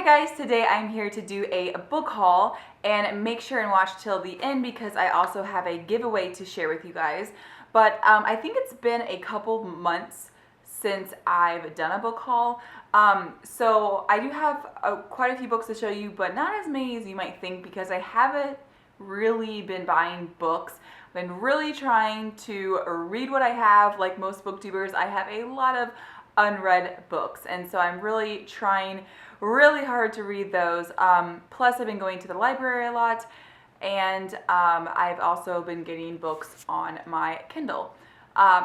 Hi guys, today I'm here to do a book haul, and make sure and watch till the end because I also have a giveaway to share with you guys. But I think it's been a couple months since I've done a book haul. So I do have quite a few books to show you, but not as many as you might think because I haven't really been buying books. I've been really trying to read what I have. Like most booktubers, I have a lot of unread books, and so I'm really trying really hard to read those. Plus I've been going to the library a lot, and I've also been getting books on my Kindle.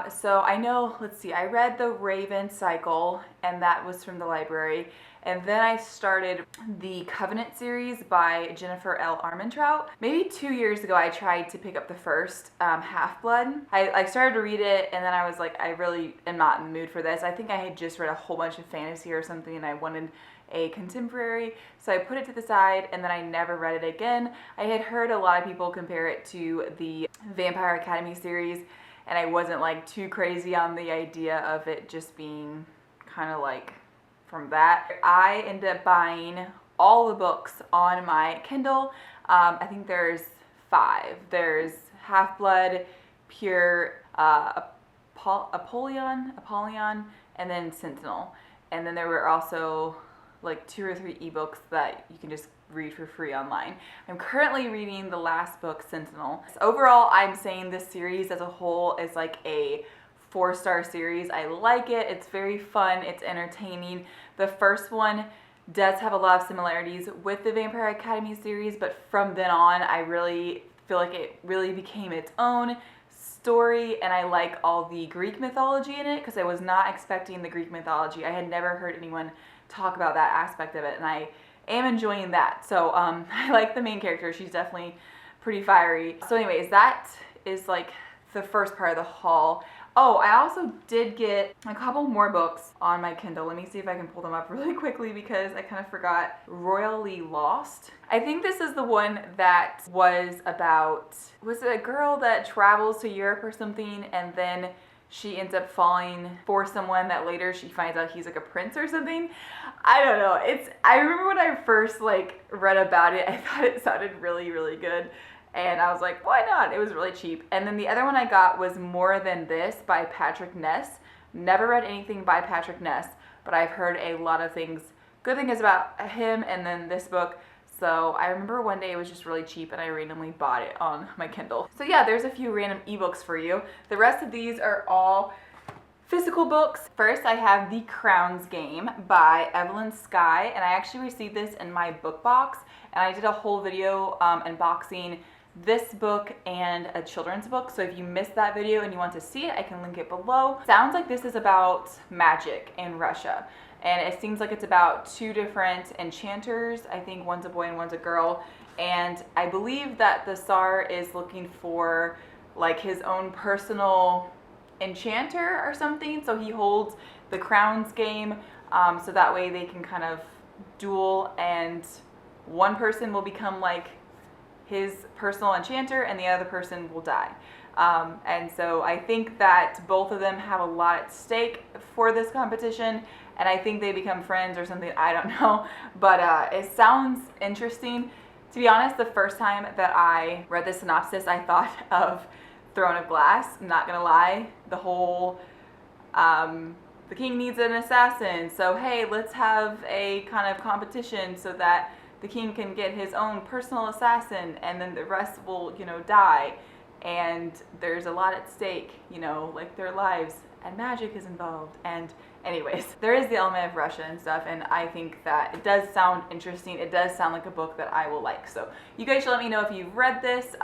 So I know, let's see, I read The Raven Cycle, and that was from the library. And then I started the Covenant series by Jennifer L. Armentrout. Maybe 2 years ago, I tried to pick up the first Half-Blood. I started to read it, and then I was like, I really am not in the mood for this. I think I had just read a whole bunch of fantasy or something, and I wanted a contemporary, so I put it to the side, and then I never read it again. I had heard a lot of people compare it to the Vampire Academy series, and I wasn't like too crazy on the idea of it just being kind of like from that. I ended up buying all the books on my Kindle. I think there's 5. There's Half-Blood, Pure, Apollyon, and then Sentinel. And then there were also like 2 or 3 ebooks that you can just read for free online. I'm currently reading the last book, Sentinel. So overall, I'm saying this series as a whole is like a 4-star series. I like it. It's very fun. It's entertaining. The first one does have a lot of similarities with the Vampire Academy series, but from then on, I really feel like it really became its own story, and I like all the Greek mythology in it because I was not expecting the Greek mythology. I had never heard anyone talk about that aspect of it, and I am enjoying that. So I like the main character. She's definitely pretty fiery. So anyways, that is like the first part of the haul. Oh, I also did get a couple more books on my Kindle. Let me see if I can pull them up really quickly because I kind of forgot. Royally Lost. I think this is the one that was about, was it a girl that travels to Europe or something, and then she ends up falling for someone that later she finds out he's like a prince or something. I don't know. I remember when I first like read about it, I thought it sounded really, really good. And I was like, why not? It was really cheap. And then the other one I got was More Than This by Patrick Ness. Never read anything by Patrick Ness, but I've heard a lot of things, good things about him and then this book. So I remember one day it was just really cheap and I randomly bought it on my Kindle. So yeah, there's a few random ebooks for you. The rest of these are all physical books. First, I have The Crowns Game by Evelyn Skye, and I actually received this in my book box, and I did a whole video unboxing this book and a children's book. So if you missed that video and you want to see it, I can link it below. Sounds like this is about magic in Russia, and it seems like it's about 2 different enchanters. I think one's a boy and one's a girl, and I believe that the Tsar is looking for like his own personal enchanter or something, so he holds the Crowns Game, so that way they can kind of duel, and one person will become like his personal enchanter and the other person will die. And so I think that both of them have a lot at stake for this competition, and I think they become friends or something, I don't know, but it sounds interesting. To be honest, the first time that I read the synopsis, I thought of Throne of Glass. I'm not gonna lie, the whole the king needs an assassin, so hey, let's have a kind of competition so that the king can get his own personal assassin, and then the rest will, you know, die, and there's a lot at stake, you know, like their lives, and magic is involved. And anyways, there is the element of Russia and stuff, and I think that it does sound interesting. It does sound like a book that I will like. So you guys should let me know if you've read this.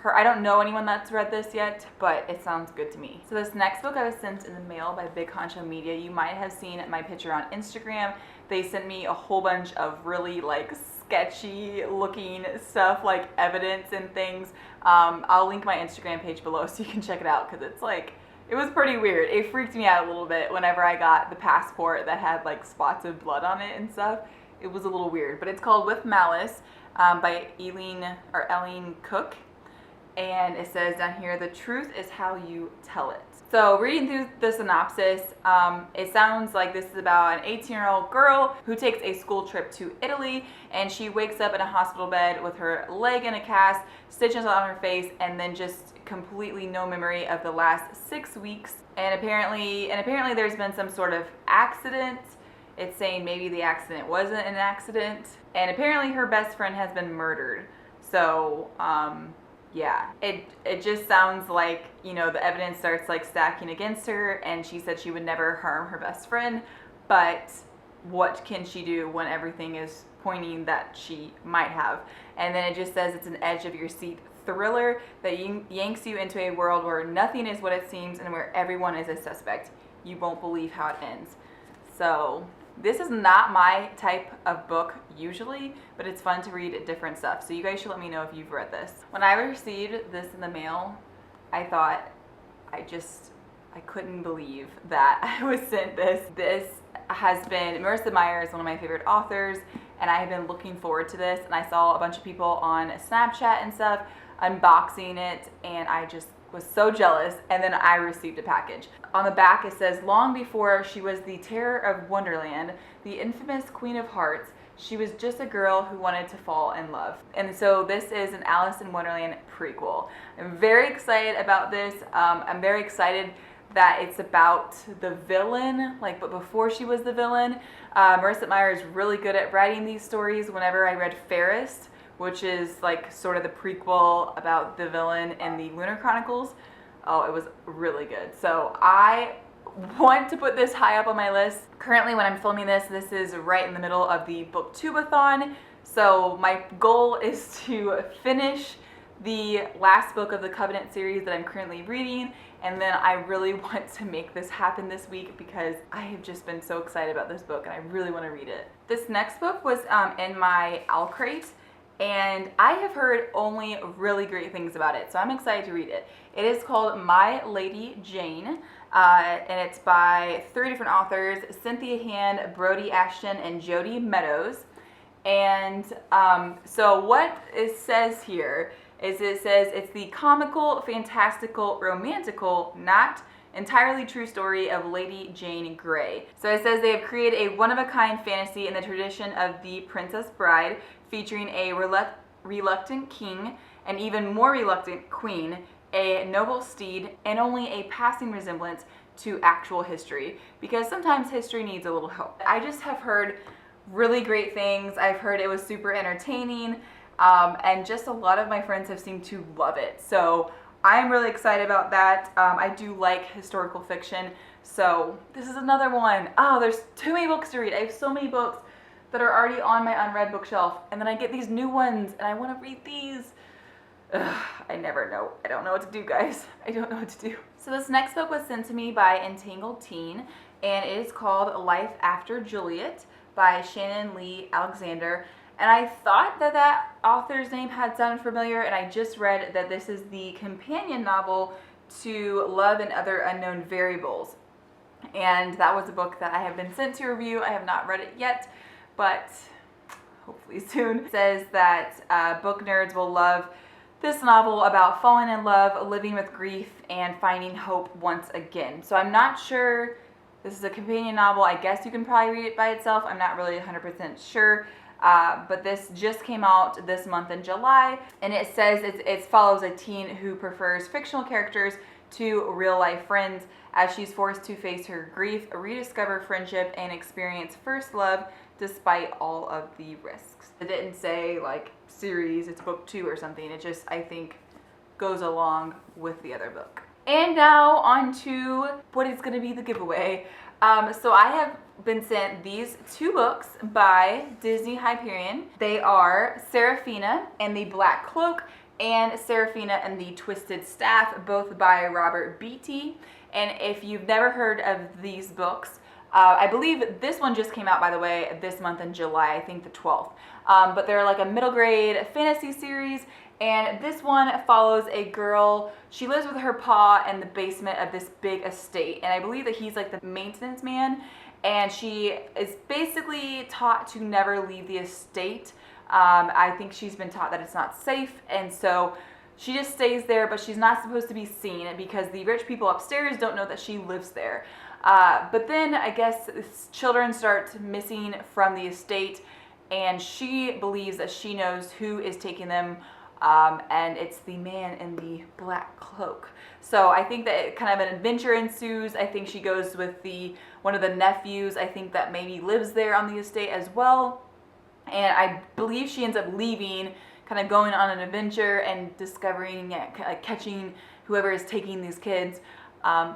I don't know anyone that's read this yet, but it sounds good to me. So this next book I was sent in the mail by Big Honcho Media. You might have seen my picture on Instagram. They sent me a whole bunch of really like sketchy looking stuff, like evidence and things. I'll link my Instagram page below so you can check it out, because it's like, it was pretty weird. It freaked me out a little bit whenever I got the passport that had like spots of blood on it and stuff. It was a little weird, but it's called With Malice by Eileen Cook. and it says down here, the truth is how you tell it. So reading through the synopsis, it sounds like this is about an 18-year-old girl who takes a school trip to Italy, and she wakes up in a hospital bed with her leg in a cast, stitches on her face, and then just completely no memory of the last 6 weeks. And apparently there's been some sort of accident. It's saying maybe the accident wasn't an accident, and apparently her best friend has been murdered. So yeah, it just sounds like, you know, the evidence starts like stacking against her, and she said she would never harm her best friend, but what can she do when everything is pointing that she might have? And then it just says it's an edge of your seat thriller that yanks you into a world where nothing is what it seems and where everyone is a suspect. You won't believe how it ends. So this is not my type of book usually, but it's fun to read different stuff. So you guys should let me know if you've read this. When I received this in the mail, I thought, I couldn't believe that I was sent this. This has been, Marissa Meyer is one of my favorite authors, and I have been looking forward to this, and I saw a bunch of people on Snapchat and stuff unboxing it, and I just was so jealous, and then I received a package. On the back it says, long before she was the terror of Wonderland, the infamous Queen of Hearts, she was just a girl who wanted to fall in love. And so this is an Alice in Wonderland prequel. I'm very excited about this. I'm very excited that it's about the villain, like, but before she was the villain. Marissa Meyer is really good at writing these stories. Whenever I read Fairest, which is like sort of the prequel about the villain in the Lunar Chronicles, oh, it was really good. So I want to put this high up on my list. Currently, when I'm filming this, this is right in the middle of the booktubeathon. So my goal is to finish the last book of the Covenant series that I'm currently reading, and then I really want to make this happen this week because I have just been so excited about this book and I really want to read it. This next book was in my owl crate, and I have heard only really great things about it, so I'm excited to read it. It is called My Lady Jane, and it's by 3 different authors, Cynthia Hand, Brody Ashton, and Jody Meadows. And so what it says here is it says it's the comical, fantastical, romantical, not entirely true story of Lady Jane Grey. So it says they have created a one-of-a-kind fantasy in the tradition of The Princess Bride, featuring a reluctant king, an even more reluctant queen, a noble steed, and only a passing resemblance to actual history, because sometimes history needs a little help. I just have heard really great things. I've heard it was super entertaining, and just a lot of my friends have seemed to love it. So I'm really excited about that. I do like historical fiction, so this is another one. Oh, there's too many books to read. I have so many books that are already on my unread bookshelf, and then I get these new ones, and I want to read these. Ugh, I never know. I don't know what to do, guys. I don't know what to do. So this next book was sent to me by Entangled Teen, and it is called Life After Juliet by Shannon Lee Alexander. And I thought that that author's name had sounded familiar, and I just read that this is the companion novel to Love and Other Unknown Variables. And that was a book that I have been sent to review. I have not read it yet, but hopefully soon. It says that book nerds will love this novel about falling in love, living with grief, and finding hope once again. So I'm not sure. This is a companion novel. I guess you can probably read it by itself. I'm not really 100% sure. But this just came out this month in July, and it says it follows a teen who prefers fictional characters to real-life friends as she's forced to face her grief, rediscover friendship, and experience first love despite all of the risks. It didn't say like series, it's book 2 or something. It just, I think, goes along with the other book. And now on to what is going to be the giveaway. So I have been sent these 2 books by Disney Hyperion. They are Seraphina and the Black Cloak and Seraphina and the Twisted Staff, both by Robert Beatty. And if you've never heard of these books, I believe this one just came out, by the way, this month in July, I think the 12th. But they're like a middle grade fantasy series, and this one follows a girl. She lives with her pa in the basement of this big estate, and I believe that he's like the maintenance man, and she is basically taught to never leave the estate. I think she's been taught that it's not safe, and so She just stays there, but she's not supposed to be seen because the rich people upstairs don't know that she lives there. But then I guess children start missing from the estate, and she believes that she knows who is taking them, and it's the man in the black cloak. So I think that kind of an adventure ensues. I think she goes with one of the nephews, I think that maybe lives there on the estate as well. And I believe she ends up leaving, kind of going on an adventure and discovering, catching whoever is taking these kids.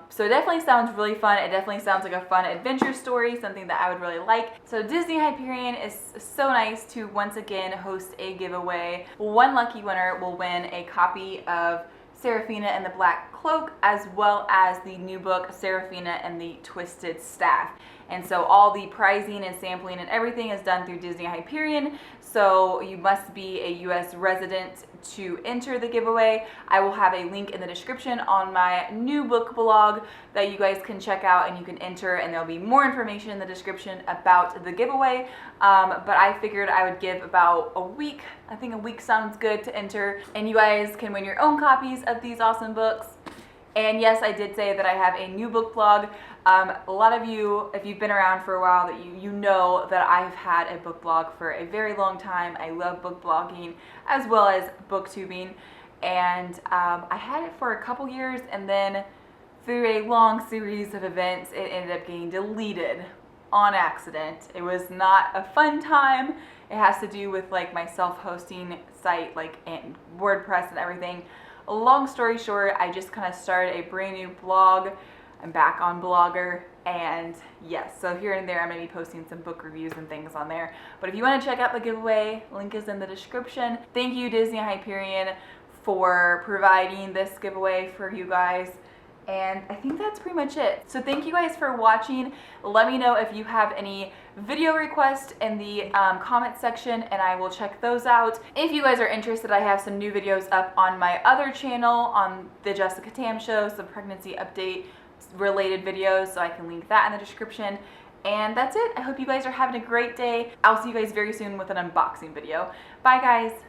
So it definitely sounds really fun. It definitely sounds like a fun adventure story, something that I would really like. So Disney Hyperion is so nice to once again host a giveaway. One lucky winner will win a copy of Seraphina and the Black Cloak, as well as the new book Seraphina and the Twisted Staff. And so all the pricing and sampling and everything is done through Disney Hyperion. So you must be a US resident to enter the giveaway. I will have a link in the description on my new book blog that you guys can check out and you can enter, and there'll be more information in the description about the giveaway. But I figured I would give about a week. I think a week sounds good to enter, and you guys can win your own copies of these awesome books. And yes, I did say that I have a new book blog. A lot of you, if you've been around for a while, that you know that I've had a book blog for a very long time. I love book blogging as well as booktubing, and I had it for a couple years, and then through a long series of events, it ended up getting deleted on accident. It was not a fun time. It has to do with like my self-hosting site, like and WordPress and everything. Long story short, I just kind of started a brand new blog. I'm back on Blogger, and yes, so here and there I'm going to be posting some book reviews and things on there. But if you want to check out the giveaway, link is in the description. Thank you, Disney Hyperion, for providing this giveaway for you guys. And I think that's pretty much it. So thank you guys for watching. Let me know if you have any video requests in the comment section, and I will check those out. If you guys are interested, I have some new videos up on my other channel, on the Jessica Tam Show, some pregnancy update related videos, so I can link that in the description. And that's it. I hope you guys are having a great day. I'll see you guys very soon with an unboxing video. Bye guys.